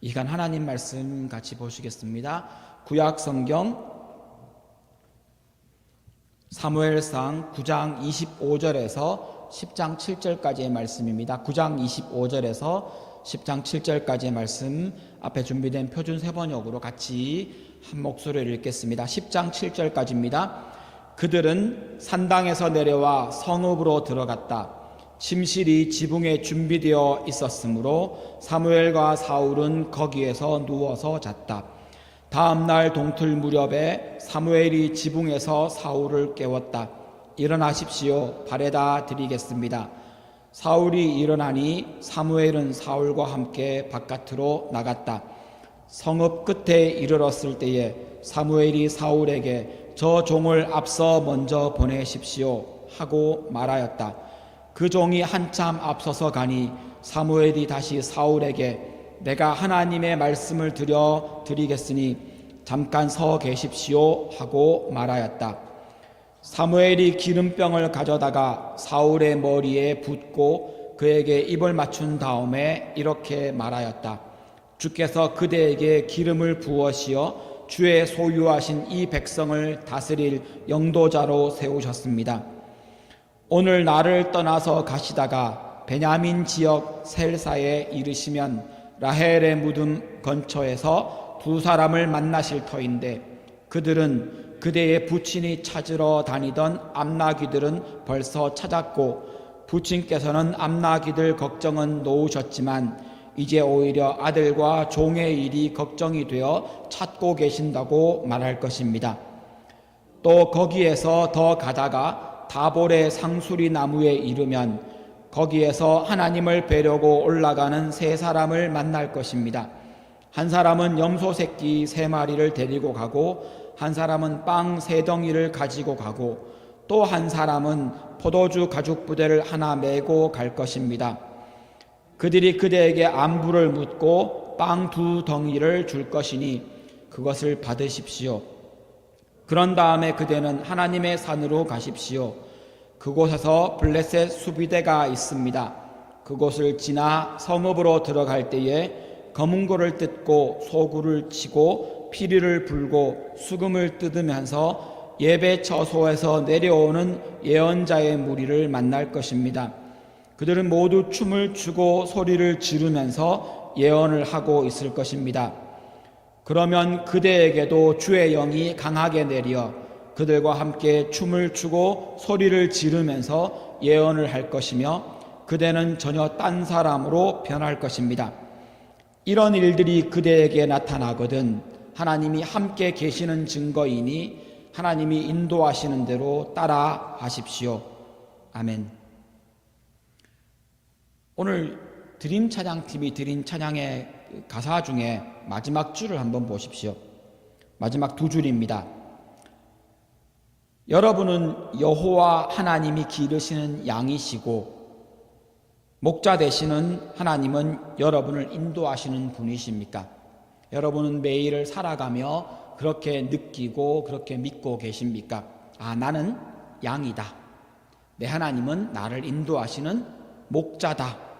이 시간 하나님 말씀 같이 보시겠습니다. 구약 성경 사무엘상 9장 25절에서 10장 7절까지의 말씀입니다. 9장 25절에서 10장 7절까지의 말씀, 앞에 준비된 표준 세번역으로 같이 한 목소리를 읽겠습니다. 10장 7절까지입니다. 그들은 산당에서 내려와 성읍으로 들어갔다. 침실이 지붕에 준비되어 있었으므로 사무엘과 사울은 거기에서 누워서 잤다. 다음 날 동틀 무렵에 사무엘이 지붕에서 사울을 깨웠다. 일어나십시오. 발에다 드리겠습니다. 사울이 일어나니 사무엘은 사울과 함께 바깥으로 나갔다. 성읍 끝에 이르렀을 때에 사무엘이 사울에게 저 종을 앞서 먼저 보내십시오 하고 말하였다. 그 종이 한참 앞서서 가니 사무엘이 다시 사울에게 내가 하나님의 말씀을 드리겠으니 잠깐 서 계십시오 하고 말하였다. 사무엘이 기름병을 가져다가 사울의 머리에 붓고 그에게 입을 맞춘 다음에 이렇게 말하였다. 주께서 그대에게 기름을 부으시어 주의 소유하신 이 백성을 다스릴 영도자로 세우셨습니다. 오늘 나를 떠나서 가시다가 베냐민 지역 셀사에 이르시면 라헬의 무덤 근처에서 두 사람을 만나실 터인데 그들은 그대의 부친이 찾으러 다니던 암나귀들은 벌써 찾았고 부친께서는 암나귀들 걱정은 놓으셨지만 이제 오히려 아들과 종의 일이 걱정이 되어 찾고 계신다고 말할 것입니다. 또 거기에서 더 가다가 다볼의 상수리 나무에 이르면 거기에서 하나님을 뵈려고 올라가는 세 사람을 만날 것입니다. 한 사람은 염소 새끼 3마리를 데리고 가고 한 사람은 빵 3덩이를 가지고 가고 또 한 사람은 포도주 가죽 부대를 하나 메고 갈 것입니다. 그들이 그대에게 안부를 묻고 빵 2덩이를 줄 것이니 그것을 받으십시오. 그런 다음에 그대는 하나님의 산으로 가십시오. 그곳에서 블레셋 수비대가 있습니다. 그곳을 지나 성읍으로 들어갈 때에 검은고를 뜯고 소구를 치고 피리를 불고 수금을 뜯으면서 예배 처소에서 내려오는 예언자의 무리를 만날 것입니다. 그들은 모두 춤을 추고 소리를 지르면서 예언을 하고 있을 것입니다. 그러면 그대에게도 주의 영이 강하게 내려 그들과 함께 춤을 추고 소리를 지르면서 예언을 할 것이며 그대는 전혀 딴 사람으로 변할 것입니다. 이런 일들이 그대에게 나타나거든 하나님이 함께 계시는 증거이니 하나님이 인도하시는 대로 따라 하십시오. 아멘. 오늘 드림 찬양팀이 드린 찬양의 가사 중에 마지막 줄을 한번 보십시오. 마지막 2줄입니다. 여러분은 여호와 하나님이 기르시는 양이시고 목자 되시는 하나님은 여러분을 인도하시는 분이십니까? 여러분은 매일을 살아가며 그렇게 느끼고 그렇게 믿고 계십니까? 아, 나는 양이다. 내 하나님은 나를 인도하시는 목자다.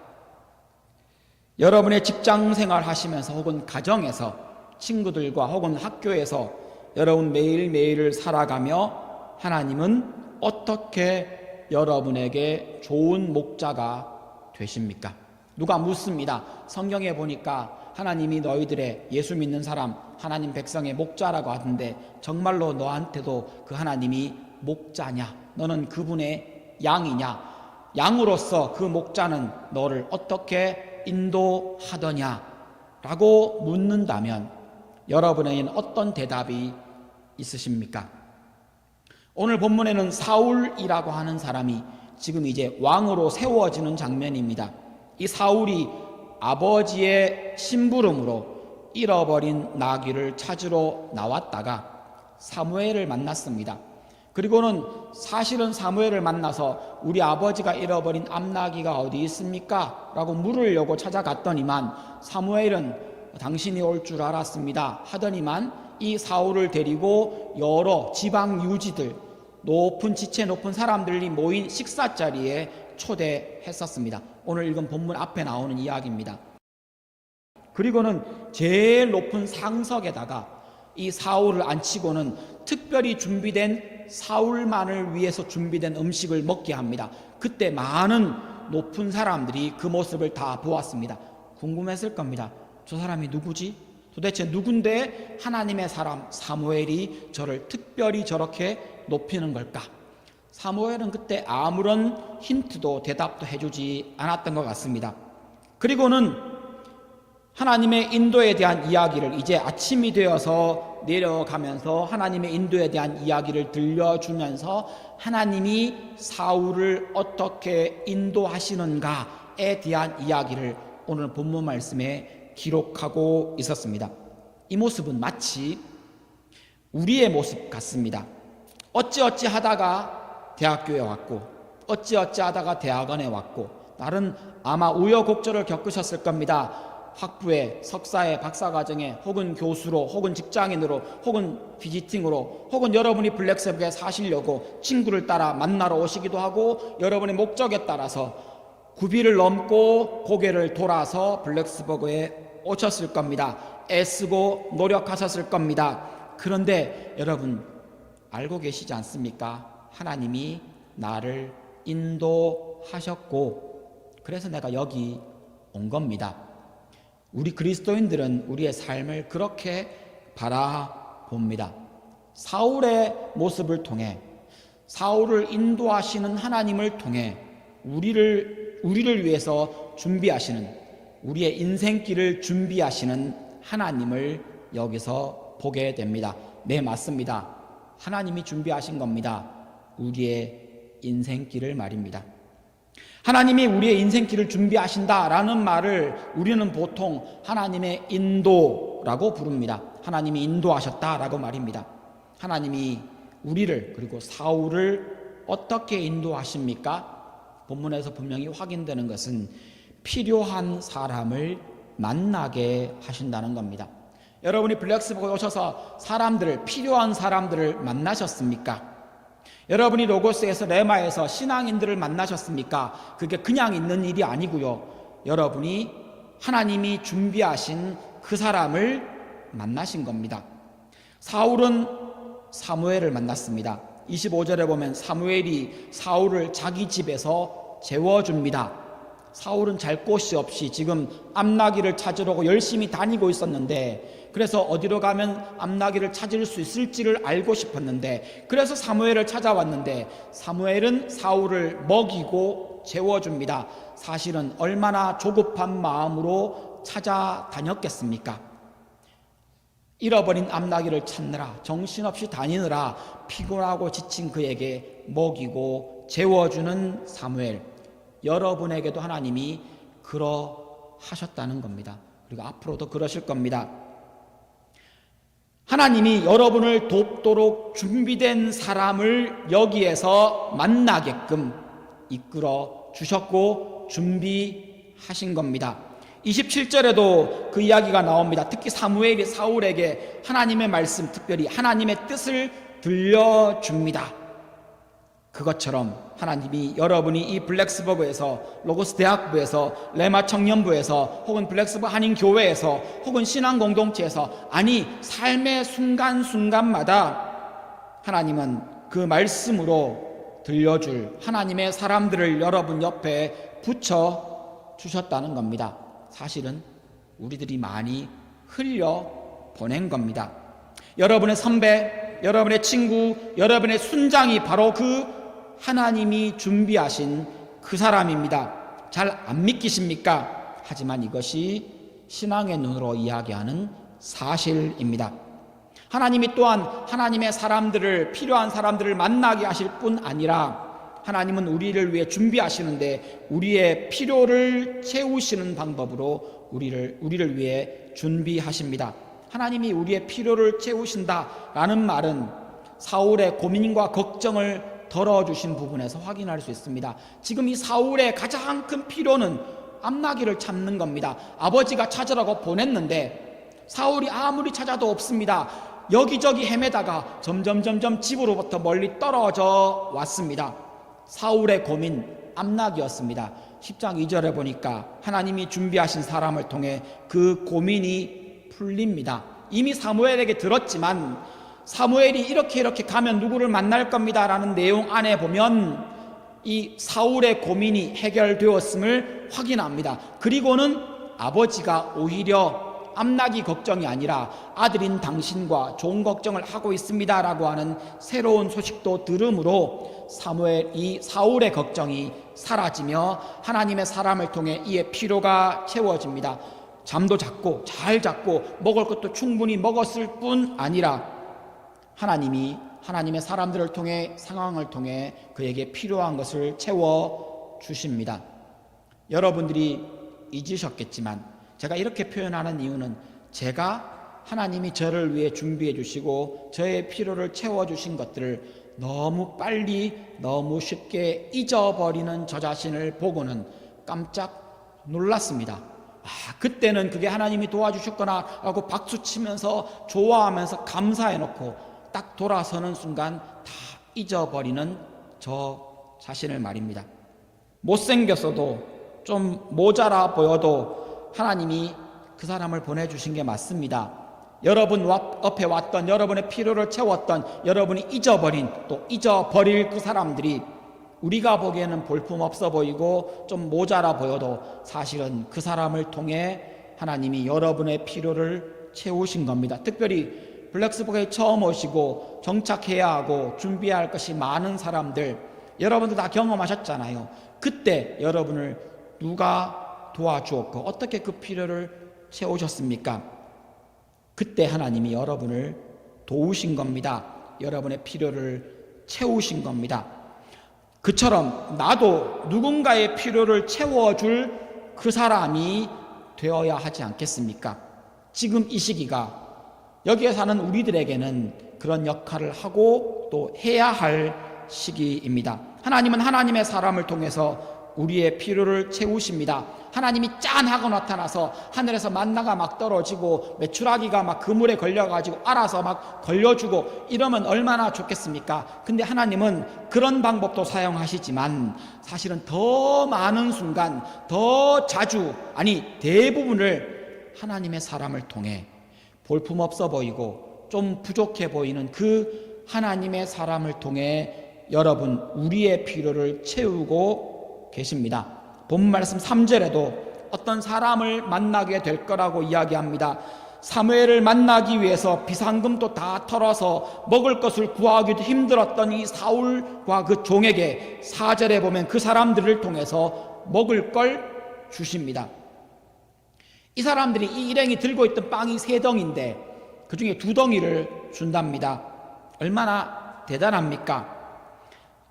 여러분의 직장생활 하시면서 혹은 가정에서 친구들과 혹은 학교에서 여러분 매일매일을 살아가며 하나님은 어떻게 여러분에게 좋은 목자가 되십니까? 누가 묻습니다. 성경에 보니까 하나님이 너희들의 예수 믿는 사람 하나님 백성의 목자라고 하던데 정말로 너한테도 그 하나님이 목자냐? 너는 그분의 양이냐? 양으로서 그 목자는 너를 어떻게 인도하더냐? 라고 묻는다면 여러분에게는 어떤 대답이 있으십니까? 오늘 본문에는 사울이라고 하는 사람이 지금 이제 왕으로 세워지는 장면입니다. 이 사울이 아버지의 심부름으로 잃어버린 나귀를 찾으러 나왔다가 사무엘을 만났습니다. 그리고는 사실은 사무엘을 만나서 우리 아버지가 잃어버린 암나귀가 어디 있습니까? 라고 물으려고 찾아갔더니만 사무엘은 당신이 올 줄 알았습니다 하더니만 이 사울을 데리고 여러 지방 유지들, 높은 지체 높은 사람들이 모인 식사 자리에 초대했었습니다. 오늘 읽은 본문 앞에 나오는 이야기입니다. 그리고는 제일 높은 상석에다가 이 사울을 앉히고는 특별히 준비된 사울만을 위해서 준비된 음식을 먹게 합니다. 그때 많은 높은 사람들이 그 모습을 다 보았습니다. 궁금했을 겁니다. 저 사람이 누구지? 도대체 누군데 하나님의 사람 사무엘이 저를 특별히 저렇게 높이는 걸까? 사무엘은 그때 아무런 힌트도 대답도 해주지 않았던 것 같습니다. 그리고는 하나님의 인도에 대한 이야기를, 이제 아침이 되어서 내려가면서 하나님의 인도에 대한 이야기를 들려주면서 하나님이 사울을 어떻게 인도하시는가에 대한 이야기를 오늘 본문 말씀에 기록하고 있었습니다. 이 모습은 마치 우리의 모습 같습니다. 어찌어찌 하다가 대학교에 왔고, 어찌어찌 하다가 대학원에 왔고, 다른 아마 우여곡절을 겪으셨을 겁니다. 학부에, 석사에, 박사과정에, 혹은 교수로, 혹은 직장인으로, 혹은 비지팅으로, 혹은 여러분이 블랙세븐에 사시려고 친구를 따라 만나러 오시기도 하고, 여러분의 목적에 따라서 구비를 넘고 고개를 돌아서 블랙스버그에 오셨을 겁니다. 애쓰고 노력하셨을 겁니다. 그런데 여러분 알고 계시지 않습니까? 하나님이 나를 인도하셨고, 그래서 내가 여기 온 겁니다. 우리 그리스도인들은 우리의 삶을 그렇게 바라봅니다. 사울의 모습을 통해, 사울을 인도하시는 하나님을 통해 우리를 위해서 준비하시는, 우리의 인생길을 준비하시는 하나님을 여기서 보게 됩니다. 네, 맞습니다. 하나님이 준비하신 겁니다. 우리의 인생길을 말입니다. 하나님이 우리의 인생길을 준비하신다라는 말을 우리는 보통 하나님의 인도라고 부릅니다. 하나님이 인도하셨다라고 말입니다. 하나님이 우리를, 그리고 사울을 어떻게 인도하십니까? 본문에서 분명히 확인되는 것은 필요한 사람을 만나게 하신다는 겁니다. 여러분이 블랙스버그에 오셔서 필요한 사람들을 만나셨습니까? 여러분이 로고스에서 레마에서 신앙인들을 만나셨습니까? 그게 그냥 있는 일이 아니고요. 여러분이 하나님이 준비하신 그 사람을 만나신 겁니다. 사울은 사무엘을 만났습니다. 25절에 보면 사무엘이 사울을 자기 집에서 재워줍니다. 사울은 잘 곳이 없이 지금 암나귀를 찾으려고 열심히 다니고 있었는데, 그래서 어디로 가면 암나귀를 찾을 수 있을지를 알고 싶었는데, 그래서 사무엘을 찾아왔는데 사무엘은 사울을 먹이고 재워줍니다. 사실은 얼마나 조급한 마음으로 찾아다녔겠습니까? 잃어버린 암나귀를 찾느라, 정신없이 다니느라 피곤하고 지친 그에게 먹이고 재워주는 사무엘, 여러분에게도 하나님이 그러하셨다는 겁니다. 그리고 앞으로도 그러실 겁니다. 하나님이 여러분을 돕도록 준비된 사람을 여기에서 만나게끔 이끌어 주셨고 준비하신 겁니다. 27절에도 그 이야기가 나옵니다. 특히 사무엘이 사울에게 하나님의 말씀, 특별히 하나님의 뜻을 들려줍니다. 그것처럼 하나님이 여러분이 이 블랙스버그에서, 로고스 대학부에서, 레마 청년부에서, 혹은 블랙스버그 한인교회에서, 혹은 신앙공동체에서, 아니 삶의 순간순간마다 하나님은 그 말씀으로 들려줄 하나님의 사람들을 여러분 옆에 붙여 주셨다는 겁니다. 사실은 우리들이 많이 흘려 보낸 겁니다. 여러분의 선배, 여러분의 친구, 여러분의 순장이 바로 그 하나님이 준비하신 그 사람입니다. 잘 안 믿기십니까? 하지만 이것이 신앙의 눈으로 이야기하는 사실입니다. 하나님이 또한 하나님의 사람들을, 필요한 사람들을 만나게 하실 뿐 아니라 하나님은 우리를 위해 준비하시는데 우리의 필요를 채우시는 방법으로 우리를 위해 준비하십니다. 하나님이 우리의 필요를 채우신다라는 말은 사울의 고민과 걱정을 덜어주신 부분에서 확인할 수 있습니다. 지금 이 사울의 가장 큰 필요는 암나귀를 찾는 겁니다. 아버지가 찾으라고 보냈는데 사울이 아무리 찾아도 없습니다. 여기저기 헤매다가 점점 집으로부터 멀리 떨어져 왔습니다. 사울의 고민, 암나귀였습니다. 10장 2절에 보니까 하나님이 준비하신 사람을 통해 그 고민이 풀립니다. 이미 사무엘에게 들었지만 사무엘이 이렇게 가면 누구를 만날 겁니다 라는 내용 안에 보면 이 사울의 고민이 해결되었음을 확인합니다. 그리고는 아버지가 오히려 암나기 걱정이 아니라 아들인 당신과 좋은 걱정을 하고 있습니다 라고 하는 새로운 소식도 들음으로 사울의 걱정이 사라지며 하나님의 사람을 통해 이의 필요가 채워집니다. 잠도 잤고 잘 잤고 먹을 것도 충분히 먹었을 뿐 아니라 하나님의 사람들을 통해 상황을 통해 그에게 필요한 것을 채워 주십니다. 여러분들이 잊으셨겠지만 제가 이렇게 표현하는 이유는 제가 하나님이 저를 위해 준비해 주시고 저의 필요를 채워 주신 것들을 너무 빨리 너무 쉽게 잊어버리는 저 자신을 보고는 깜짝 놀랐습니다. 그때는 그게 하나님이 도와주셨구나 하고 박수치면서 좋아하면서 감사해놓고 딱 돌아서는 순간 다 잊어버리는 저 자신을 말입니다. 못생겼어도 좀 모자라 보여도 하나님이 그 사람을 보내주신 게 맞습니다. 여러분 앞에 왔던 여러분의 필요를 채웠던 여러분이 잊어버린 또 잊어버릴 그 사람들이 우리가 보기에는 볼품없어 보이고 좀 모자라 보여도 사실은 그 사람을 통해 하나님이 여러분의 필요를 채우신 겁니다. 특별히 블랙스버그에 처음 오시고 정착해야 하고 준비해야 할 것이 많은 사람들, 여러분도 다 경험하셨잖아요. 그때 여러분을 누가 도와주었고 어떻게 그 필요를 채우셨습니까? 그때 하나님이 여러분을 도우신 겁니다. 여러분의 필요를 채우신 겁니다. 그처럼 나도 누군가의 필요를 채워줄 그 사람이 되어야 하지 않겠습니까? 지금 이 시기가 여기에 사는 우리들에게는 그런 역할을 하고 또 해야 할 시기입니다. 하나님은 하나님의 사람을 통해서 우리의 필요를 채우십니다. 하나님이 짠 하고 나타나서 하늘에서 만나가 막 떨어지고 메추라기가 막 그물에 걸려가지고 알아서 막 걸려주고 이러면 얼마나 좋겠습니까? 근데 하나님은 그런 방법도 사용하시지만 사실은 더 많은 순간, 더 자주, 아니 대부분을 하나님의 사람을 통해 볼품없어 보이고 좀 부족해 보이는 그 하나님의 사람을 통해 여러분 우리의 필요를 채우고 계십니다. 본 말씀 3절에도 어떤 사람을 만나게 될 거라고 이야기합니다. 사무엘을 만나기 위해서 비상금도 다 털어서 먹을 것을 구하기도 힘들었던 이 사울과 그 종에게 4절에 보면 그 사람들을 통해서 먹을 걸 주십니다. 이 사람들이 이 일행이 들고 있던 빵이 3덩인데 그 중에 2덩이를 준답니다. 얼마나 대단합니까?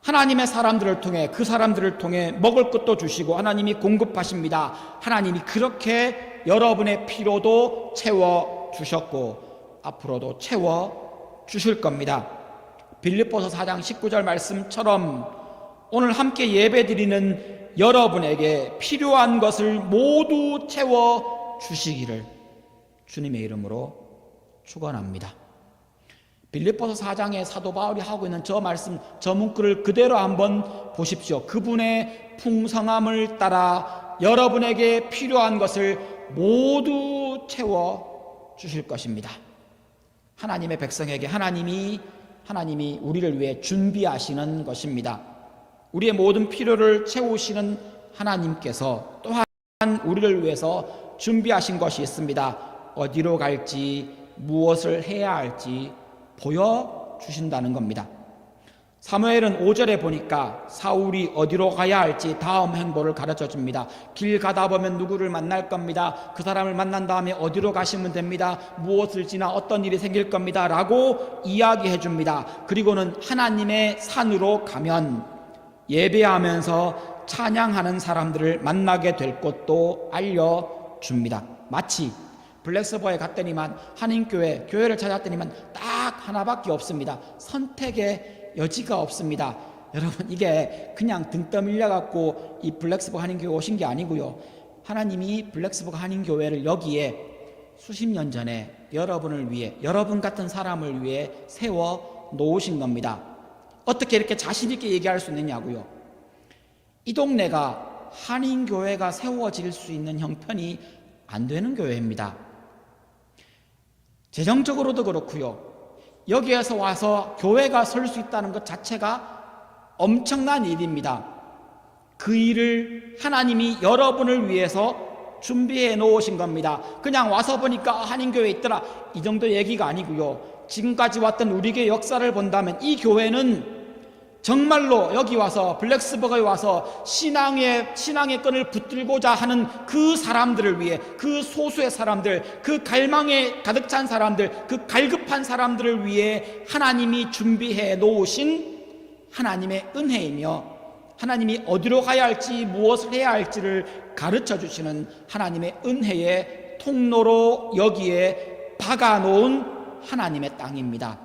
하나님의 사람들을 통해 그 사람들을 통해 먹을 것도 주시고 하나님이 공급하십니다. 하나님이 그렇게 여러분의 필요도 채워 주셨고 앞으로도 채워 주실 겁니다. 빌립보서 4장 19절 말씀처럼 오늘 함께 예배드리는 여러분에게 필요한 것을 모두 채워 주시기를 주님의 이름으로 축원합니다. 빌립보서 4장에 사도 바울이 하고 있는 저 말씀, 저 문구를 그대로 한번 보십시오. 그분의 풍성함을 따라 여러분에게 필요한 것을 모두 채워 주실 것입니다. 하나님의 백성에게 하나님이 우리를 위해 준비하시는 것입니다. 우리의 모든 필요를 채우시는 하나님께서 또한 우리를 위해서 준비하신 것이 있습니다. 어디로 갈지, 무엇을 해야 할지 보여주신다는 겁니다. 사무엘은 5절에 보니까 사울이 어디로 가야 할지 다음 행보를 가르쳐 줍니다. 길 가다 보면 누구를 만날 겁니다. 그 사람을 만난 다음에 어디로 가시면 됩니다. 무엇을 지나 어떤 일이 생길 겁니다. 라고 이야기해 줍니다. 그리고는 하나님의 산으로 가면 예배하면서 찬양하는 사람들을 만나게 될 것도 알려줍니다. 마치 블랙스버에 갔더니만 교회를 찾았더니만 딱 하나밖에 없습니다. 선택의 여지가 없습니다. 여러분 이게 그냥 등 떠밀려 갖고 이 블랙스버 한인교회 오신 게 아니고요. 하나님이 블랙스버 한인교회를 여기에 수십 년 전에 여러분을 위해, 여러분 같은 사람을 위해 세워 놓으신 겁니다. 어떻게 이렇게 자신 있게 얘기할 수 있느냐고요. 이 동네가 한인교회가 세워질 수 있는 형편이 안 되는 교회입니다. 재정적으로도 그렇고요. 여기에서 와서 교회가 설 수 있다는 것 자체가 엄청난 일입니다. 그 일을 하나님이 여러분을 위해서 준비해 놓으신 겁니다. 그냥 와서 보니까 한인교회 있더라, 이 정도 얘기가 아니고요. 지금까지 왔던 우리 교회 역사를 본다면 이 교회는 정말로 여기 와서 블랙스버그에 와서 신앙의 끈을 붙들고자 하는 그 사람들을 위해, 그 소수의 사람들, 그 갈망에 가득 찬 사람들, 그 갈급한 사람들을 위해 하나님이 준비해 놓으신 하나님의 은혜이며, 하나님이 어디로 가야 할지 무엇을 해야 할지를 가르쳐 주시는 하나님의 은혜의 통로로 여기에 박아놓은 하나님의 땅입니다.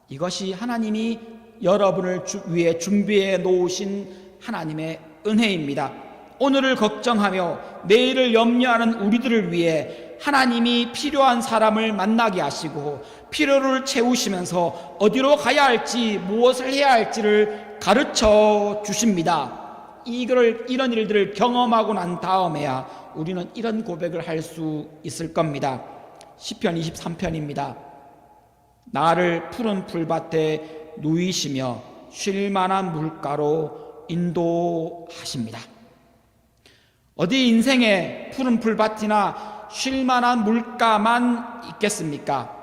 이것이 하나님이 여러분을 위해 준비해 놓으신 하나님의 은혜입니다. 오늘을 걱정하며 내일을 염려하는 우리들을 위해 하나님이 필요한 사람을 만나게 하시고 필요를 채우시면서 어디로 가야 할지 무엇을 해야 할지를 가르쳐 주십니다. 이런 일들을 경험하고 난 다음에야 우리는 이런 고백을 할 수 있을 겁니다. 시편 23편입니다. 나를 푸른 풀밭에 누이시며 쉴만한 물가로 인도하십니다. 어디 인생에 푸른 풀밭이나 쉴만한 물가만 있겠습니까?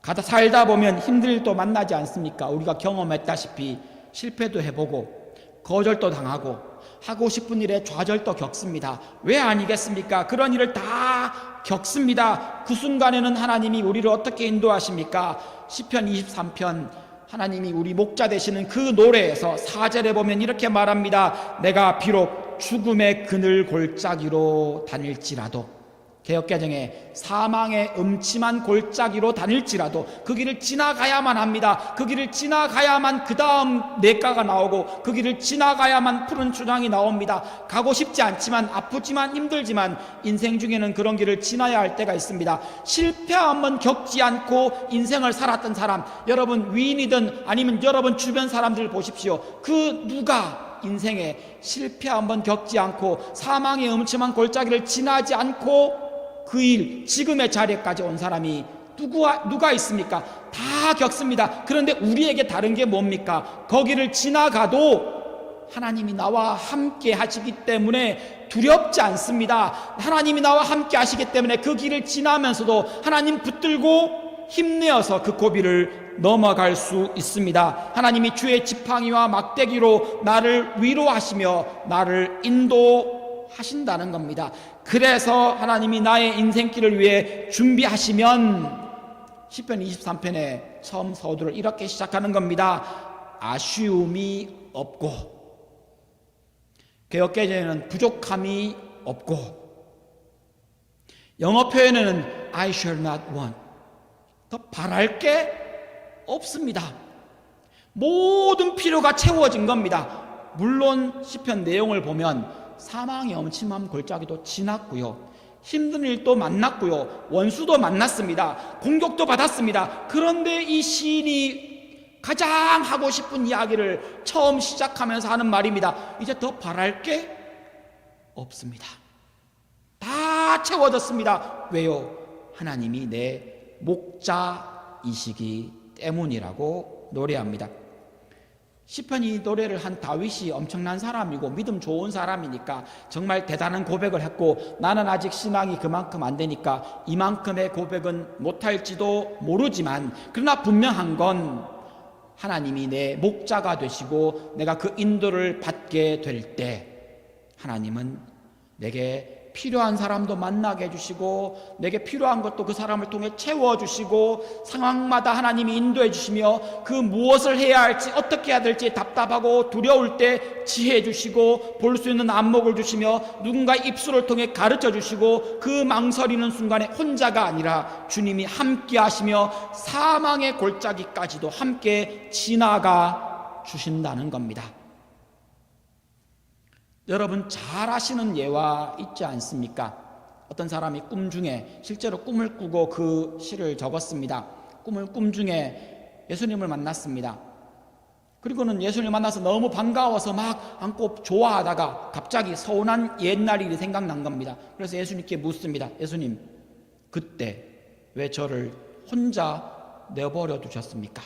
가다 살다 보면 힘든 일도 만나지 않습니까? 우리가 경험했다시피 실패도 해보고 거절도 당하고 하고 싶은 일에 좌절도 겪습니다. 왜 아니겠습니까? 그런 일을 다 겪습니다. 그 순간에는 하나님이 우리를 어떻게 인도하십니까? 시편 23편 하나님이 우리 목자 되시는 그 노래에서 4절에 보면 이렇게 말합니다. 내가 비록 죽음의 그늘 골짜기로 다닐지라도, 개역개정에 사망의 음침한 골짜기로 다닐지라도 그 길을 지나가야만 합니다. 그 길을 지나가야만 그 다음 냇가가 나오고 그 길을 지나가야만 푸른 초장이 나옵니다. 가고 싶지 않지만, 아프지만, 힘들지만 인생 중에는 그런 길을 지나야 할 때가 있습니다. 실패 한번 겪지 않고 인생을 살았던 사람, 여러분 위인이든 아니면 여러분 주변 사람들 보십시오. 그 누가 인생에 실패 한번 겪지 않고 사망의 음침한 골짜기를 지나지 않고 그 일, 지금의 자리까지 온 사람이 누가 있습니까? 다 겪습니다. 그런데 우리에게 다른 게 뭡니까? 거기를 지나가도 하나님이 나와 함께 하시기 때문에 두렵지 않습니다. 하나님이 나와 함께 하시기 때문에 그 길을 지나면서도 하나님 붙들고 힘내어서 그 고비를 넘어갈 수 있습니다. 하나님이 주의 지팡이와 막대기로 나를 위로하시며 나를 인도하신다는 겁니다. 그래서 하나님이 나의 인생길을 위해 준비하시면 시편 23편의 처음 서두를 이렇게 시작하는 겁니다. 아쉬움이 없고, 개역개정에는 부족함이 없고, 영어 표현에는 I shall not want, 더 바랄 게 없습니다. 모든 필요가 채워진 겁니다. 물론 시편 내용을 보면 사망의 엄침한 골짜기도 지났고요, 힘든 일도 만났고요, 원수도 만났습니다, 공격도 받았습니다. 그런데 이 시인이 가장 하고 싶은 이야기를 처음 시작하면서 하는 말입니다. 이제 더 바랄 게 없습니다. 다 채워졌습니다. 왜요? 하나님이 내 목자이시기 때문이라고 노래합니다. 시편 이 노래를 한 다윗이 엄청난 사람이고 믿음 좋은 사람이니까 정말 대단한 고백을 했고, 나는 아직 신앙이 그만큼 안 되니까 이만큼의 고백은 못할지도 모르지만, 그러나 분명한 건 하나님이 내 목자가 되시고 내가 그 인도를 받게 될 때 하나님은 내게 필요한 사람도 만나게 해주시고 내게 필요한 것도 그 사람을 통해 채워주시고, 상황마다 하나님이 인도해 주시며 그 무엇을 해야 할지 어떻게 해야 될지 답답하고 두려울 때 지혜 주시고 볼 수 있는 안목을 주시며 누군가의 입술을 통해 가르쳐 주시고, 그 망설이는 순간에 혼자가 아니라 주님이 함께 하시며 사망의 골짜기까지도 함께 지나가 주신다는 겁니다. 여러분 잘 아시는 예화 있지 않습니까? 어떤 사람이 꿈 중에 실제로 꿈을 꾸고 그 시를 적었습니다. 꿈 중에 예수님을 만났습니다. 그리고는 예수님을 만나서 너무 반가워서 막 안고 좋아하다가 갑자기 서운한 옛날 일이 생각난 겁니다. 그래서 예수님께 묻습니다. 예수님, 그때 왜 저를 혼자 내버려 두셨습니까?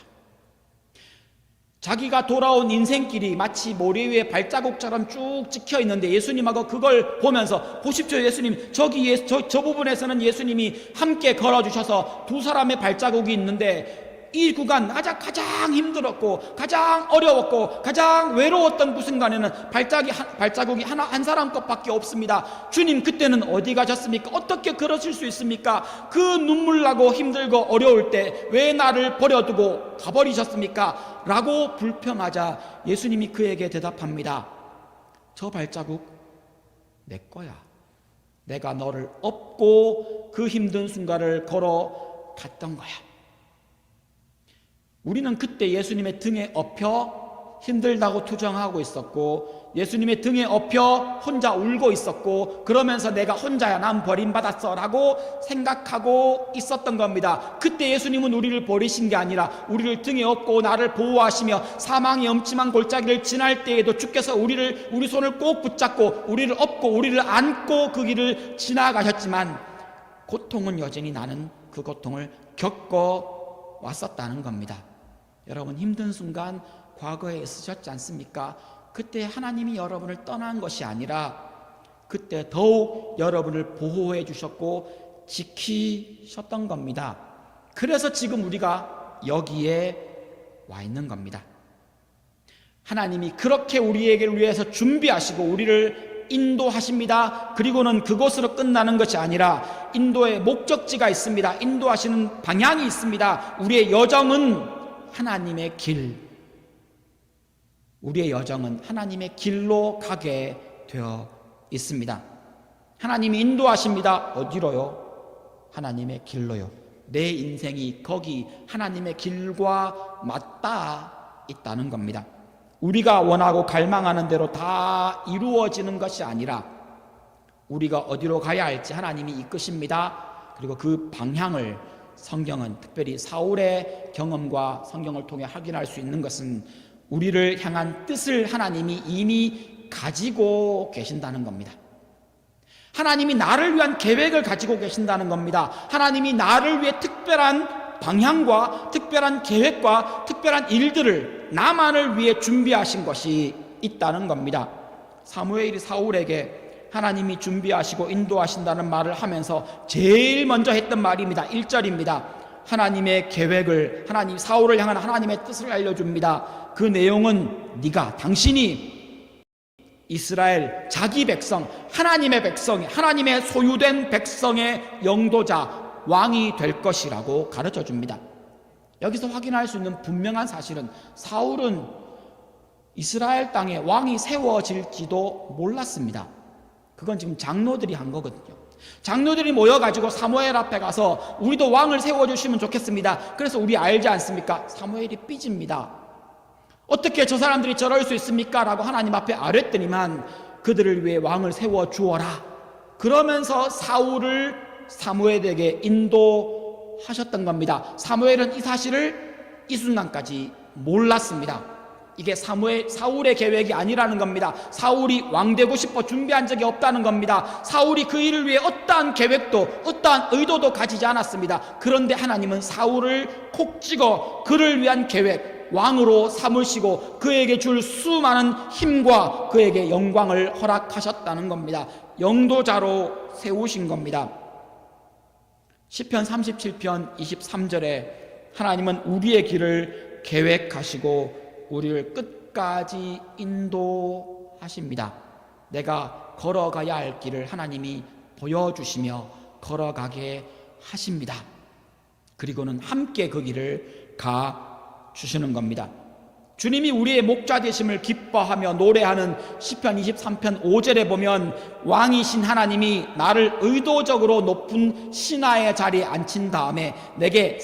자기가 돌아온 인생길이 마치 모래 위에 발자국처럼 쭉 찍혀 있는데 예수님하고 그걸 보면서 보십시오, 예수님, 저기 저 부분에서는 예수님이 함께 걸어주셔서 두 사람의 발자국이 있는데 이 구간 가장 힘들었고 가장 어려웠고 가장 외로웠던 그 순간에는 발자국이 한 사람 것밖에 없습니다. 주님, 그때는 어디 가셨습니까? 어떻게 그러실 수 있습니까? 그 눈물 나고 힘들고 어려울 때 왜 나를 버려두고 가버리셨습니까? 라고 불평하자 예수님이 그에게 대답합니다. 저 발자국 내 거야. 내가 너를 업고 그 힘든 순간을 걸어갔던 거야. 우리는 그때 예수님의 등에 업혀 힘들다고 투정하고 있었고 예수님의 등에 업혀 혼자 울고 있었고 그러면서 내가 혼자야, 난 버림받았어 라고 생각하고 있었던 겁니다. 그때 예수님은 우리를 버리신 게 아니라 우리를 등에 업고 나를 보호하시며 사망의 엄침한 골짜기를 지날 때에도 주께서 우리 손을 꼭 붙잡고 우리를 업고 우리를 안고 그 길을 지나가셨지만 고통은 여전히 나는 그 고통을 겪어 왔었다는 겁니다. 여러분, 힘든 순간 과거에 있으셨지 않습니까? 그때 하나님이 여러분을 떠난 것이 아니라 그때 더욱 여러분을 보호해 주셨고 지키셨던 겁니다. 그래서 지금 우리가 여기에 와 있는 겁니다. 하나님이 그렇게 우리에게 위해서 준비하시고 우리를 인도하십니다. 그리고는 그곳으로 끝나는 것이 아니라 인도의 목적지가 있습니다. 인도하시는 방향이 있습니다. 우리의 여정은 하나님의 길, 우리의 여정은 하나님의 길로 가게 되어 있습니다. 하나님이 인도하십니다. 어디로요? 하나님의 길로요. 내 인생이 거기 하나님의 길과 맞닿아 있다는 겁니다. 우리가 원하고 갈망하는 대로 다 이루어지는 것이 아니라 우리가 어디로 가야 할지 하나님이 이끄십니다. 그리고 그 방향을 성경은, 특별히 사울의 경험과 성경을 통해 확인할 수 있는 것은 우리를 향한 뜻을 하나님이 이미 가지고 계신다는 겁니다. 하나님이 나를 위한 계획을 가지고 계신다는 겁니다. 하나님이 나를 위해 특별한 방향과 특별한 계획과 특별한 일들을 나만을 위해 준비하신 것이 있다는 겁니다. 사무엘이 사울에게 하나님이 준비하시고 인도하신다는 말을 하면서 제일 먼저 했던 말입니다. 1절입니다. 하나님의 계획을, 사울을 향한 하나님의 뜻을 알려줍니다. 그 내용은 당신이 이스라엘 자기 백성, 하나님의 백성이, 하나님의 소유된 백성의 영도자, 왕이 될 것이라고 가르쳐 줍니다. 여기서 확인할 수 있는 분명한 사실은 사울은 이스라엘 땅에 왕이 세워질지도 몰랐습니다. 그건 지금 장로들이 한 거거든요. 장로들이 모여가지고 사무엘 앞에 가서 우리도 왕을 세워주시면 좋겠습니다. 그래서 우리 알지 않습니까? 사무엘이 삐집니다. 어떻게 저 사람들이 저럴 수 있습니까? 라고 하나님 앞에 아뢰더니만 그들을 위해 왕을 세워주어라. 그러면서 사울을 사무엘에게 인도하셨던 겁니다. 사무엘은 이 사실을 이 순간까지 몰랐습니다. 이게 사울의 계획이 아니라는 겁니다. 사울이 왕 되고 싶어 준비한 적이 없다는 겁니다. 사울이 그 일을 위해 어떠한 계획도 어떠한 의도도 가지지 않았습니다. 그런데 하나님은 사울을 콕 찍어 그를 위한 계획, 왕으로 삼으시고 그에게 줄 수많은 힘과 그에게 영광을 허락하셨다는 겁니다. 영도자로 세우신 겁니다. 시편 37편 23절에 하나님은 우리의 길을 계획하시고 우리를 끝까지 인도하십니다. 내가 걸어가야 할 길을 하나님이 보여주시며 걸어가게 하십니다. 그리고는 함께 그 길을 가주시는 겁니다. 주님이 우리의 목자 되심을 기뻐하며 노래하는 시편 23편 5절에 보면 왕이신 하나님이 나를 의도적으로 높은 신하의 자리에 앉힌 다음에 내게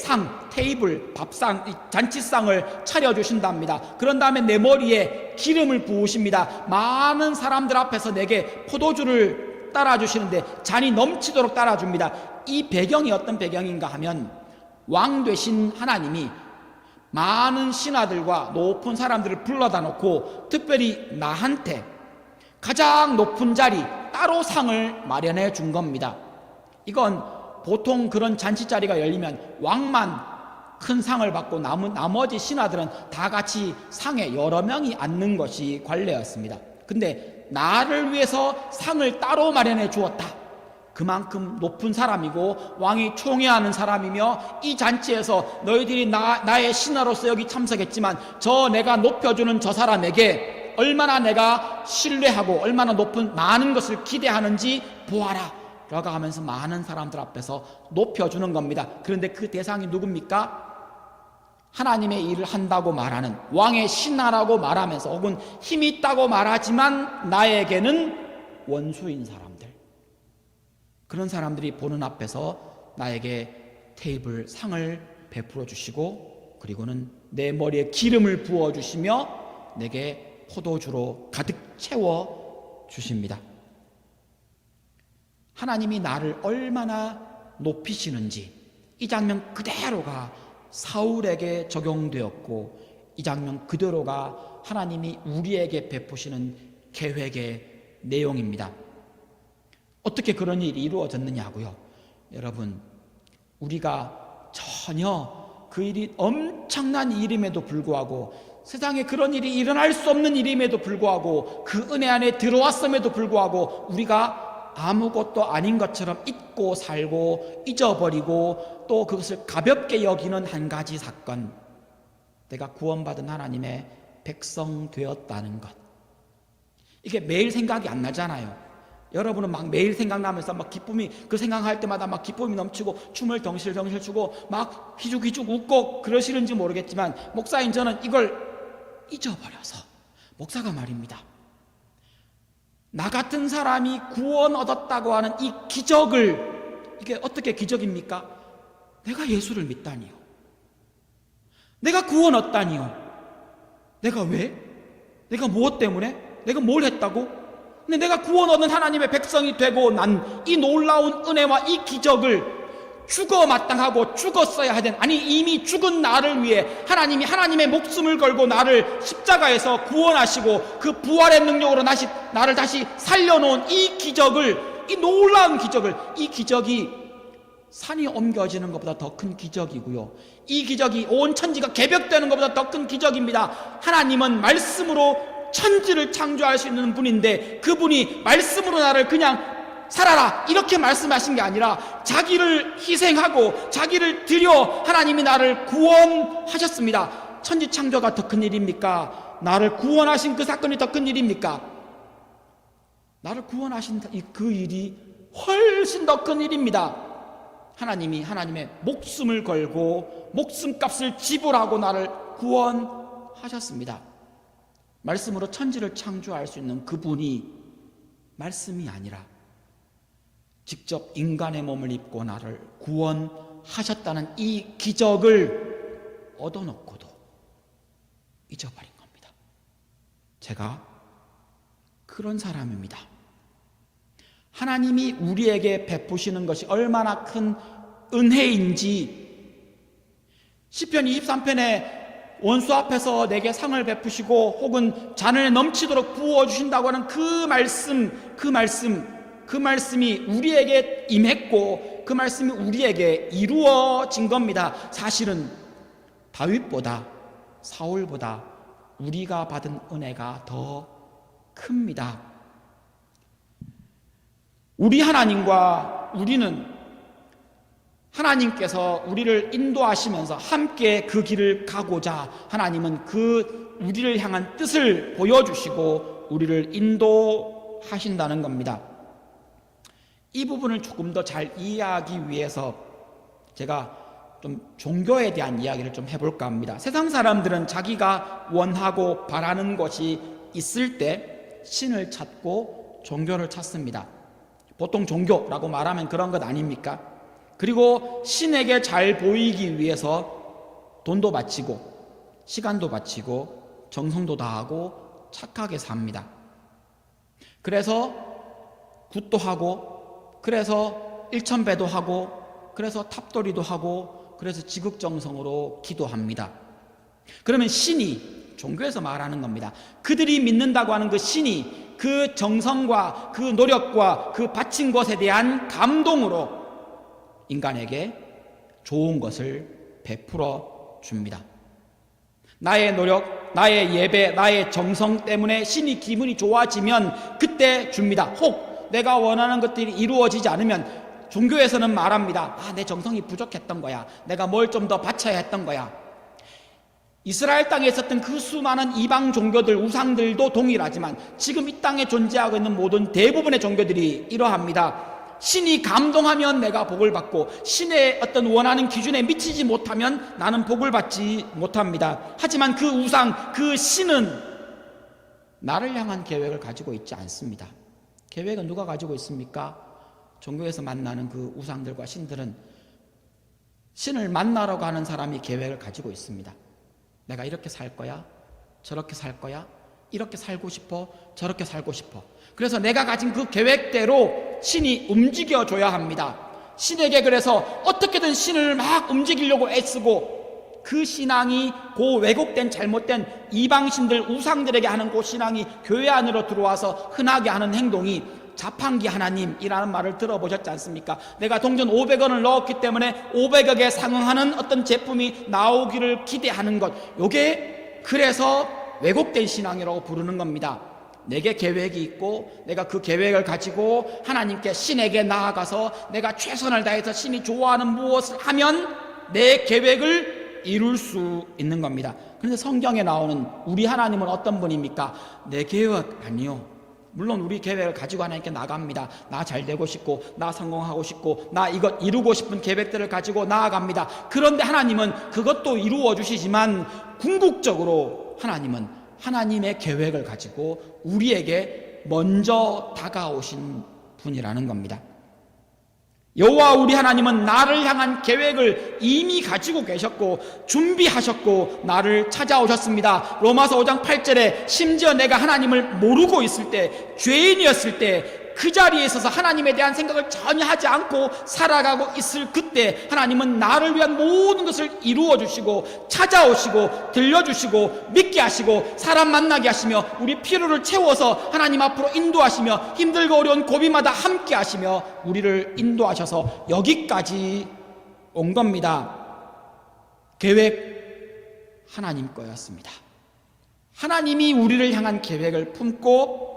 테이블, 밥상, 잔치상을 차려주신답니다. 그런 다음에 내 머리에 기름을 부으십니다. 많은 사람들 앞에서 내게 포도주를 따라주시는데 잔이 넘치도록 따라줍니다. 이 배경이 어떤 배경인가 하면 왕 되신 하나님이 많은 신하들과 높은 사람들을 불러다 놓고 특별히 나한테 가장 높은 자리 따로 상을 마련해 준 겁니다. 이건 보통 그런 잔치 자리가 열리면 왕만 큰 상을 받고 나머지 신하들은 다 같이 상에 여러 명이 앉는 것이 관례였습니다. 근데 나를 위해서 상을 따로 마련해 주었다. 그만큼 높은 사람이고 왕이 총애하는 사람이며 이 잔치에서 너희들이 나의 신하로서 여기 참석했지만 저 내가 높여주는 저 사람에게 얼마나 내가 신뢰하고 얼마나 높은 많은 것을 기대하는지 보아라 라고 하면서 많은 사람들 앞에서 높여주는 겁니다. 그런데 그 대상이 누굽니까? 하나님의 일을 한다고 말하는 왕의 신하라고 말하면서 혹은 힘이 있다고 말하지만 나에게는 원수인 사람들, 그런 사람들이 보는 앞에서 나에게 테이블 상을 베풀어 주시고 그리고는 내 머리에 기름을 부어 주시며 내게 포도주로 가득 채워 주십니다. 하나님이 나를 얼마나 높이시는지 이 장면 그대로가 사울에게 적용되었고 이 장면 그대로가 하나님이 우리에게 베푸시는 계획의 내용입니다. 어떻게 그런 일이 이루어졌느냐고요? 여러분, 우리가 전혀 그 일이 엄청난 일임에도 불구하고 세상에 그런 일이 일어날 수 없는 일임에도 불구하고 그 은혜 안에 들어왔음에도 불구하고 우리가 아무것도 아닌 것처럼 잊고 살고 잊어버리고 또 그것을 가볍게 여기는 한 가지 사건, 내가 구원받은 하나님의 백성 되었다는 것. 이게 매일 생각이 안 나잖아요. 여러분은 막 매일 생각나면서 막 기쁨이, 그 생각할 때마다 막 기쁨이 넘치고 춤을 덩실덩실 추고 막 휘죽휘죽 웃고 그러시는지 모르겠지만 목사인 저는 이걸 잊어버려서, 목사가 말입니다, 나 같은 사람이 구원 얻었다고 하는 이 기적을, 이게 어떻게 기적입니까? 내가 예수를 믿다니요, 내가 구원 얻다니요. 내가 왜? 내가 무엇 때문에? 내가 뭘 했다고? 근데 내가 구원 얻은 하나님의 백성이 되고 난 이 놀라운 은혜와 이 기적을 죽어 마땅하고 죽었어야 하던, 아니 이미 죽은 나를 위해 하나님이 하나님의 목숨을 걸고 나를 십자가에서 구원하시고 그 부활의 능력으로 나를 다시 살려놓은 이 기적을, 이 놀라운 기적을, 이 기적이 산이 옮겨지는 것보다 더 큰 기적이고요, 이 기적이 온 천지가 개벽되는 것보다 더 큰 기적입니다. 하나님은 말씀으로 천지를 창조할 수 있는 분인데 그분이 말씀으로 나를 그냥 살아라 이렇게 말씀하신 게 아니라 자기를 희생하고 자기를 들여 하나님이 나를 구원하셨습니다. 천지 창조가 더 큰 일입니까? 나를 구원하신 그 사건이 더 큰 일입니까? 나를 구원하신 그 일이 훨씬 더 큰 일입니다. 하나님이 하나님의 목숨을 걸고 목숨값을 지불하고 나를 구원하셨습니다. 말씀으로 천지를 창조할 수 있는 그분이 말씀이 아니라 직접 인간의 몸을 입고 나를 구원하셨다는 이 기적을 얻어놓고도 잊어버린 겁니다. 제가 그런 사람입니다. 하나님이 우리에게 베푸시는 것이 얼마나 큰 은혜인지 시편 23편에 원수 앞에서 내게 상을 베푸시고 혹은 잔을 넘치도록 부어주신다고 하는 그 말씀이 우리에게 임했고 그 말씀이 우리에게 이루어진 겁니다. 사실은 다윗보다 사울보다 우리가 받은 은혜가 더 큽니다. 우리 하나님과 우리는 하나님께서 우리를 인도하시면서 함께 그 길을 가고자 하나님은 그 우리를 향한 뜻을 보여주시고 우리를 인도하신다는 겁니다. 이 부분을 조금 더 잘 이해하기 위해서 제가 좀 종교에 대한 이야기를 좀 해볼까 합니다. 세상 사람들은 자기가 원하고 바라는 것이 있을 때 신을 찾고 종교를 찾습니다. 보통 종교라고 말하면 그런 것 아닙니까? 그리고 신에게 잘 보이기 위해서 돈도 바치고 시간도 바치고 정성도 다하고 착하게 삽니다. 그래서 굿도 하고, 그래서 일천배도 하고, 그래서 탑돌이도 하고, 그래서 지극정성으로 기도합니다. 그러면 신이, 종교에서 말하는 겁니다, 그들이 믿는다고 하는 그 신이 그 정성과 그 노력과 그 바친 것에 대한 감동으로 인간에게 좋은 것을 베풀어 줍니다. 나의 노력, 나의 예배, 나의 정성 때문에 신이 기분이 좋아지면 그때 줍니다. 혹 내가 원하는 것들이 이루어지지 않으면 종교에서는 말합니다. 내 정성이 부족했던 거야. 내가 뭘 좀 더 바쳐야 했던 거야. 이스라엘 땅에 있었던 그 수많은 이방 종교들, 우상들도 동일하지만 지금 이 땅에 존재하고 있는 모든 대부분의 종교들이 이러합니다. 신이 감동하면 내가 복을 받고 신의 어떤 원하는 기준에 미치지 못하면 나는 복을 받지 못합니다. 하지만 그 우상, 그 신은 나를 향한 계획을 가지고 있지 않습니다. 계획은 누가 가지고 있습니까? 종교에서 만나는 그 우상들과 신들은 신을 만나러 가는 사람이 계획을 가지고 있습니다. 내가 이렇게 살 거야, 저렇게 살 거야, 이렇게 살고 싶어, 저렇게 살고 싶어. 그래서 내가 가진 그 계획대로 신이 움직여줘야 합니다. 신에게 그래서 어떻게든 신을 막 움직이려고 애쓰고, 그 신앙이 그 왜곡된 잘못된 이방신들, 우상들에게 하는 그 신앙이 교회 안으로 들어와서 흔하게 하는 행동이 자판기 하나님이라는 말을 들어보셨지 않습니까? 내가 동전 500원을 넣었기 때문에 500억에 상응하는 어떤 제품이 나오기를 기대하는 것, 요게 그래서 왜곡된 신앙이라고 부르는 겁니다. 내게 계획이 있고 내가 그 계획을 가지고 하나님께, 신에게 나아가서 내가 최선을 다해서 신이 좋아하는 무엇을 하면 내 계획을 이룰 수 있는 겁니다. 그런데 성경에 나오는 우리 하나님은 어떤 분입니까? 내 계획 아니요. 물론 우리 계획을 가지고 하나님께 나갑니다. 나 잘 되고 싶고, 나 성공하고 싶고, 나 이것 이루고 싶은 계획들을 가지고 나아갑니다. 그런데 하나님은 그것도 이루어 주시지만 궁극적으로 하나님은 하나님의 계획을 가지고 우리에게 먼저 다가오신 분이라는 겁니다. 여호와 우리 하나님은 나를 향한 계획을 이미 가지고 계셨고 준비하셨고 나를 찾아오셨습니다. 로마서 5장 8절에 심지어 내가 하나님을 모르고 있을 때, 죄인이었을 때, 그 자리에 있어서 하나님에 대한 생각을 전혀 하지 않고 살아가고 있을 그때 하나님은 나를 위한 모든 것을 이루어 주시고 찾아오시고 들려주시고 믿게 하시고 사람 만나게 하시며 우리 필요를 채워서 하나님 앞으로 인도하시며 힘들고 어려운 고비마다 함께 하시며 우리를 인도하셔서 여기까지 온 겁니다. 계획 하나님 거였습니다. 하나님이 우리를 향한 계획을 품고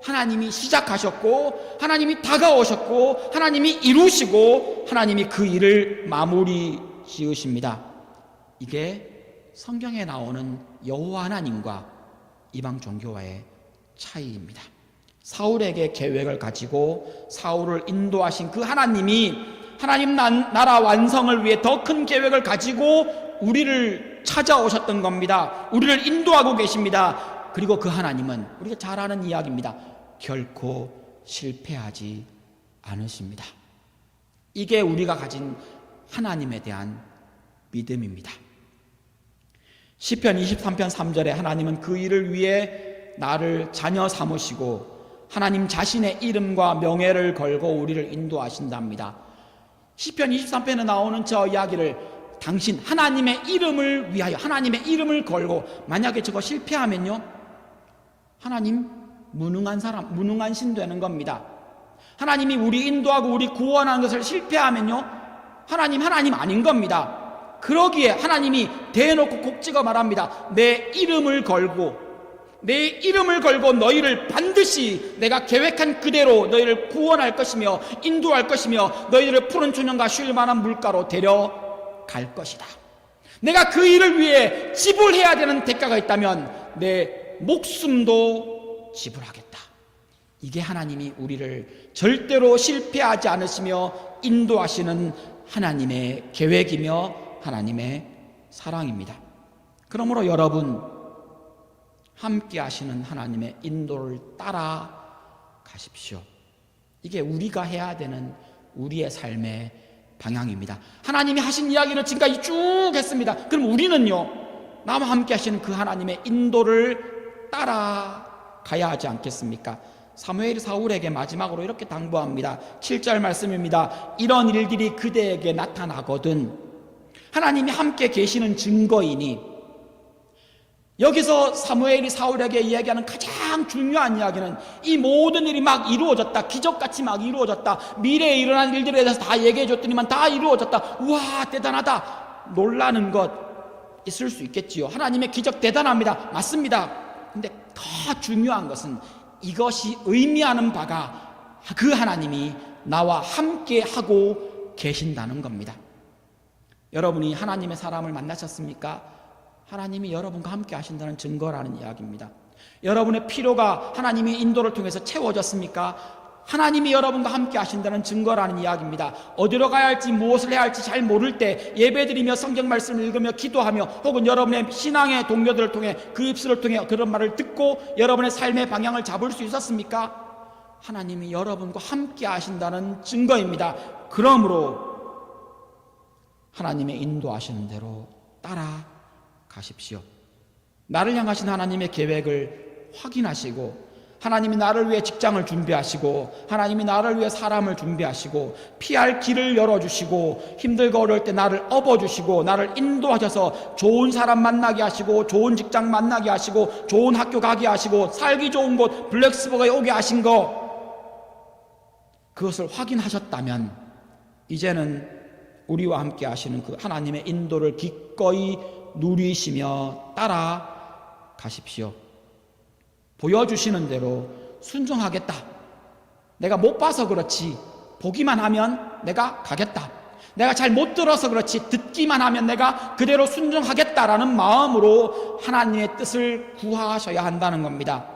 하나님이 시작하셨고 하나님이 다가오셨고 하나님이 이루시고 하나님이 그 일을 마무리 지으십니다. 이게 성경에 나오는 여호와 하나님과 이방 종교와의 차이입니다. 사울에게 계획을 가지고 사울을 인도하신 그 하나님이 하나님 나라 완성을 위해 더 큰 계획을 가지고 우리를 찾아오셨던 겁니다. 우리를 인도하고 계십니다. 그리고 그 하나님은 우리가 잘 아는 이야기입니다. 결코 실패하지 않으십니다. 이게 우리가 가진 하나님에 대한 믿음입니다. 시편 23편 3절에 하나님은 그 일을 위해 나를 자녀 삼으시고 하나님 자신의 이름과 명예를 걸고 우리를 인도하신답니다. 시편 23편에 나오는 저 이야기를 당신 하나님의 이름을 위하여, 하나님의 이름을 걸고, 만약에 저거 실패하면요 하나님 무능한 사람, 무능한 신 되는 겁니다. 하나님이 우리 인도하고 우리 구원하는 것을 실패하면요 하나님 아닌 겁니다. 그러기에 하나님이 대놓고 콕 찍어 말합니다. 내 이름을 걸고 너희를 반드시 내가 계획한 그대로 너희를 구원할 것이며 인도할 것이며 너희들을 푸른 초년과 쉴 만한 물가로 데려갈 것이다. 내가 그 일을 위해 지불해야 되는 대가가 있다면 내 목숨도 지불하겠다. 이게 하나님이 우리를 절대로 실패하지 않으시며 인도하시는 하나님의 계획이며 하나님의 사랑입니다. 그러므로 여러분, 함께 하시는 하나님의 인도를 따라 가십시오. 이게 우리가 해야 되는 우리의 삶의 방향입니다. 하나님이 하신 이야기를 지금까지 쭉 했습니다. 그럼 우리는요 나와 함께 하시는 그 하나님의 인도를 따라가야 하지 않겠습니까? 사무엘이 사울에게 마지막으로 이렇게 당부합니다. 7절 말씀입니다. 이런 일들이 그대에게 나타나거든 하나님이 함께 계시는 증거이니 여기서 사무엘이 사울에게 이야기하는 가장 중요한 이야기는 이 모든 일이 막 이루어졌다, 기적같이 막 이루어졌다, 미래에 일어난 일들에 대해서 다 얘기해 줬더니만 다 이루어졌다, 우와 대단하다, 놀라는 것 있을 수 있겠지요. 하나님의 기적 대단합니다, 맞습니다. 근데 더 중요한 것은 이것이 의미하는 바가 그 하나님이 나와 함께 하고 계신다는 겁니다. 여러분이 하나님의 사람을 만나셨습니까? 하나님이 여러분과 함께 하신다는 증거라는 이야기입니다. 여러분의 필요가 하나님의 인도를 통해서 채워졌습니까? 하나님이 여러분과 함께 하신다는 증거라는 이야기입니다. 어디로 가야 할지 무엇을 해야 할지 잘 모를 때 예배드리며 성경 말씀을 읽으며 기도하며 혹은 여러분의 신앙의 동료들을 통해 그 입술을 통해 그런 말을 듣고 여러분의 삶의 방향을 잡을 수 있었습니까? 하나님이 여러분과 함께 하신다는 증거입니다. 그러므로 하나님의 인도하시는 대로 따라가십시오. 나를 향하신 하나님의 계획을 확인하시고, 하나님이 나를 위해 직장을 준비하시고, 하나님이 나를 위해 사람을 준비하시고, 피할 길을 열어주시고, 힘들고 어려울 때 나를 업어주시고, 나를 인도하셔서 좋은 사람 만나게 하시고, 좋은 직장 만나게 하시고, 좋은 학교 가게 하시고, 살기 좋은 곳 블랙스버그에 오게 하신 그것을 확인하셨다면 이제는 우리와 함께 하시는 그 하나님의 인도를 기꺼이 누리시며 따라가십시오. 보여주시는 대로 순종하겠다. 내가 못 봐서 그렇지 보기만 하면 내가 가겠다. 내가 잘 못 들어서 그렇지 듣기만 하면 내가 그대로 순종하겠다라는 마음으로 하나님의 뜻을 구하셔야 한다는 겁니다.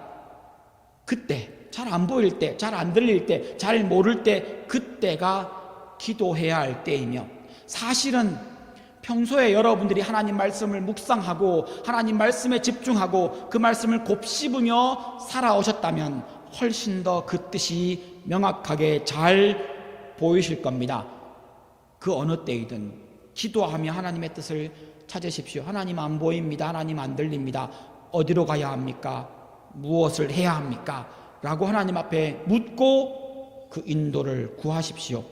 그때 잘 안 보일 때, 잘 안 들릴 때, 잘 모를 때, 그때가 기도해야 할 때이며, 사실은 평소에 여러분들이 하나님 말씀을 묵상하고 하나님 말씀에 집중하고 그 말씀을 곱씹으며 살아오셨다면 훨씬 더 그 뜻이 명확하게 잘 보이실 겁니다. 그 어느 때이든 기도하며 하나님의 뜻을 찾으십시오. 하나님 안 보입니다. 하나님 안 들립니다. 어디로 가야 합니까? 무엇을 해야 합니까? 라고 하나님 앞에 묻고 그 인도를 구하십시오.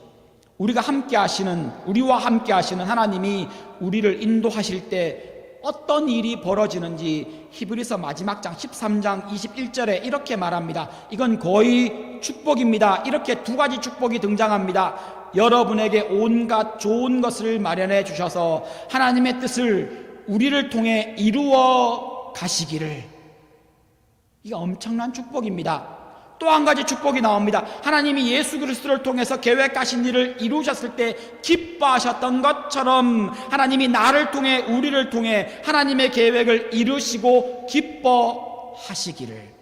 우리와 함께 하시는 하나님이 우리를 인도하실 때 어떤 일이 벌어지는지 히브리서 마지막 장 13장 21절에 이렇게 말합니다. 이건 거의 축복입니다. 이렇게 두 가지 축복이 등장합니다. 여러분에게 온갖 좋은 것을 마련해 주셔서 하나님의 뜻을 우리를 통해 이루어 가시기를. 이게 엄청난 축복입니다. 또 한 가지 축복이 나옵니다. 하나님이 예수 그리스도를 통해서 계획하신 일을 이루셨을 때 기뻐하셨던 것처럼 하나님이 나를 통해 우리를 통해 하나님의 계획을 이루시고 기뻐하시기를.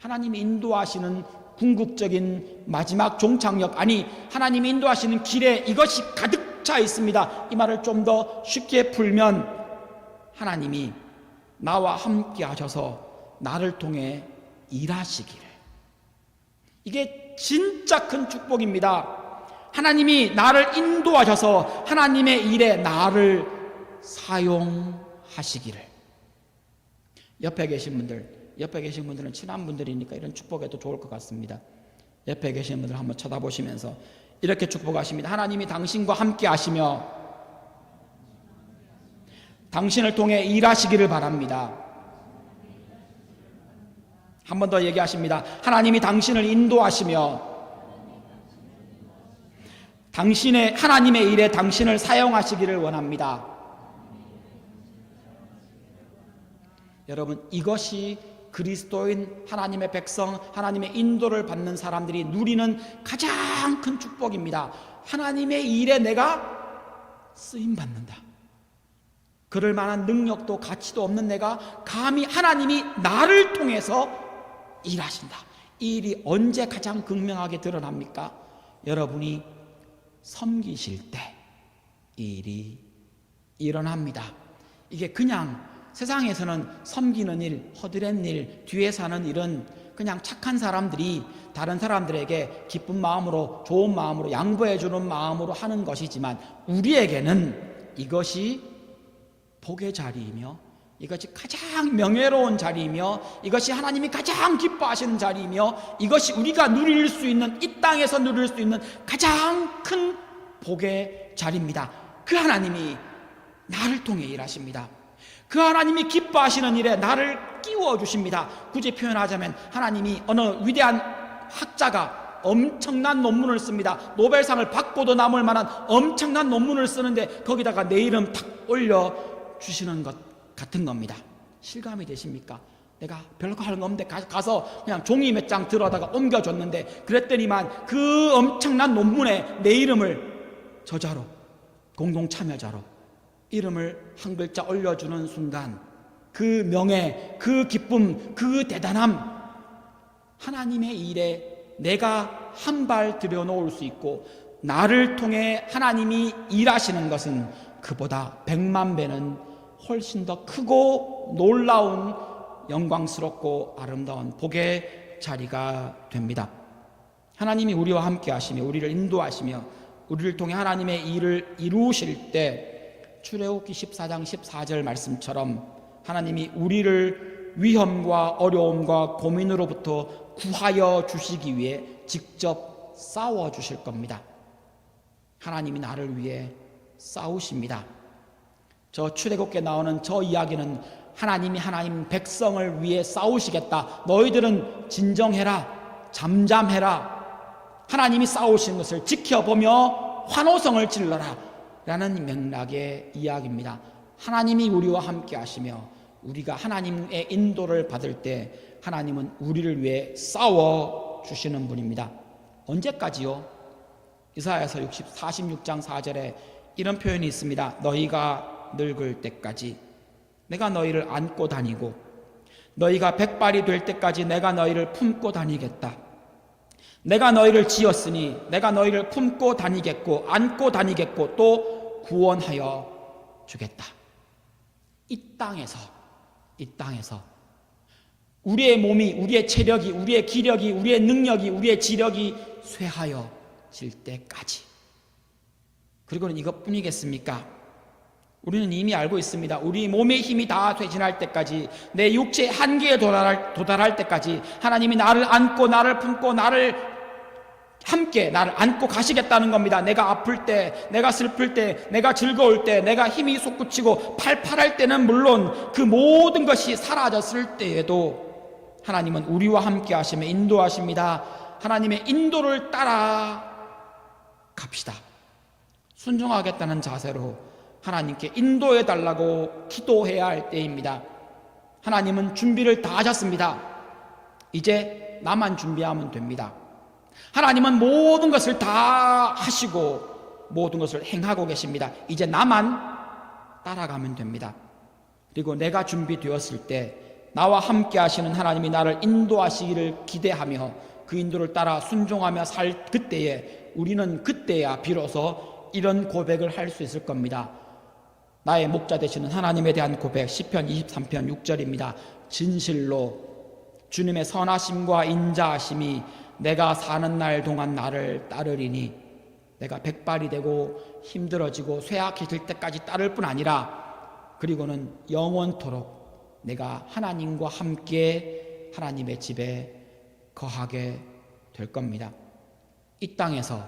하나님이 인도하시는 궁극적인 마지막 종착역, 아니 하나님이 인도하시는 길에 이것이 가득 차 있습니다. 이 말을 좀 더 쉽게 풀면 하나님이 나와 함께 하셔서 나를 통해 일하시기를. 이게 진짜 큰 축복입니다. 하나님이 나를 인도하셔서 하나님의 일에 나를 사용하시기를. 옆에 계신 분들은 친한 분들이니까 이런 축복에도 좋을 것 같습니다. 옆에 계신 분들 한번 쳐다보시면서 이렇게 축복하십니다. 하나님이 당신과 함께 하시며 당신을 통해 일하시기를 바랍니다. 한 번 더 얘기하십니다. 하나님이 당신을 인도하시며 하나님의 일에 당신을 사용하시기를 원합니다. 여러분, 이것이 그리스도인 하나님의 백성, 하나님의 인도를 받는 사람들이 누리는 가장 큰 축복입니다. 하나님의 일에 내가 쓰임받는다. 그럴 만한 능력도 가치도 없는 내가 감히 하나님이 나를 통해서 일하신다. 이 일이 언제 가장 극명하게 드러납니까? 여러분이 섬기실 때 이 일이 일어납니다. 이게 그냥 세상에서는 섬기는 일, 허드렛 일, 뒤에 사는 일은 그냥 착한 사람들이 다른 사람들에게 기쁜 마음으로, 좋은 마음으로, 양보해 주는 마음으로 하는 것이지만 우리에게는 이것이 복의 자리이며 이것이 가장 명예로운 자리이며 이것이 하나님이 가장 기뻐하시는 자리이며 이것이 우리가 누릴 수 있는, 이 땅에서 누릴 수 있는 가장 큰 복의 자리입니다. 그 하나님이 나를 통해 일하십니다. 그 하나님이 기뻐하시는 일에 나를 끼워주십니다. 굳이 표현하자면 하나님이 어느 위대한 학자가 엄청난 논문을 씁니다. 노벨상을 받고도 남을 만한 엄청난 논문을 쓰는데 거기다가 내 이름 탁 올려주시는 것 같은 겁니다. 실감이 되십니까? 내가 별거 하는 거 없는데 가서 그냥 종이 몇 장 들어다가 옮겨줬는데 그랬더니만 그 엄청난 논문에 내 이름을 저자로, 공동 참여자로 이름을 한 글자 올려주는 순간 그 명예, 그 기쁨, 그 대단함, 하나님의 일에 내가 한 발 들여놓을 수 있고 나를 통해 하나님이 일하시는 것은 그보다 100만 배는 훨씬 더 크고 놀라운 영광스럽고 아름다운 복의 자리가 됩니다. 하나님이 우리와 함께 하시며 우리를 인도하시며 우리를 통해 하나님의 일을 이루실 때 출애굽기 14장 14절 말씀처럼 하나님이 우리를 위험과 어려움과 고민으로부터 구하여 주시기 위해 직접 싸워 주실 겁니다. 하나님이 나를 위해 싸우십니다. 저 출애굽기에 나오는 저 이야기는 하나님이 하나님 백성을 위해 싸우시겠다. 너희들은 진정해라. 잠잠해라. 하나님이 싸우시는 것을 지켜보며 환호성을 질러라. 라는 맥락의 이야기입니다. 하나님이 우리와 함께 하시며 우리가 하나님의 인도를 받을 때 하나님은 우리를 위해 싸워 주시는 분입니다. 언제까지요? 이사야서 46장 4절에 이런 표현이 있습니다. 너희가 늙을 때까지 내가 너희를 안고 다니고 너희가 백발이 될 때까지 내가 너희를 품고 다니겠다. 내가 너희를 지었으니 내가 너희를 품고 다니겠고 안고 다니겠고 또 구원하여 주겠다. 이 땅에서 우리의 몸이, 우리의 체력이, 우리의 기력이, 우리의 능력이, 우리의 지력이 쇠하여질 때까지. 그리고는 이것뿐이겠습니까? 우리는 이미 알고 있습니다. 우리 몸의 힘이 다 퇴진할 때까지, 내 육체의 한계에 도달할 때까지 하나님이 나를 안고 나를 품고 나를 안고 가시겠다는 겁니다. 내가 아플 때, 내가 슬플 때, 내가 즐거울 때, 내가 힘이 솟구치고 팔팔할 때는 물론 그 모든 것이 사라졌을 때에도 하나님은 우리와 함께 하시며 인도하십니다. 하나님의 인도를 따라 갑시다. 순종하겠다는 자세로 하나님께 인도해 달라고 기도해야 할 때입니다. 하나님은 준비를 다 하셨습니다. 이제 나만 준비하면 됩니다. 하나님은 모든 것을 다 하시고 모든 것을 행하고 계십니다. 이제 나만 따라가면 됩니다. 그리고 내가 준비되었을 때 나와 함께 하시는 하나님이 나를 인도하시기를 기대하며 그 인도를 따라 순종하며 살 그때에 우리는 그때야 비로소 이런 고백을 할 수 있을 겁니다. 나의 목자 되시는 하나님에 대한 고백, 시편 23편 6절입니다. 진실로 주님의 선하심과 인자하심이 내가 사는 날 동안 나를 따르리니, 내가 백발이 되고 힘들어지고 쇠약해질 때까지 따를 뿐 아니라 그리고는 영원토록 내가 하나님과 함께 하나님의 집에 거하게 될 겁니다. 이 땅에서부터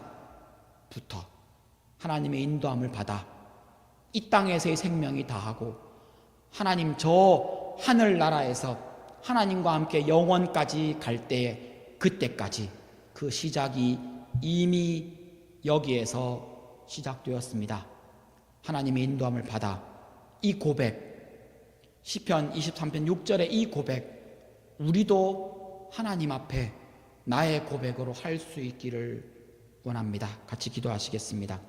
하나님의 인도함을 받아 이 땅에서의 생명이 다하고 하나님 저 하늘나라에서 하나님과 함께 영원까지 갈 때에 그때까지 그 시작이 이미 여기에서 시작되었습니다. 하나님의 인도함을 받아 이 고백, 시편 23편 6절의 이 고백, 우리도 하나님 앞에 나의 고백으로 할 수 있기를 원합니다. 같이 기도하시겠습니다.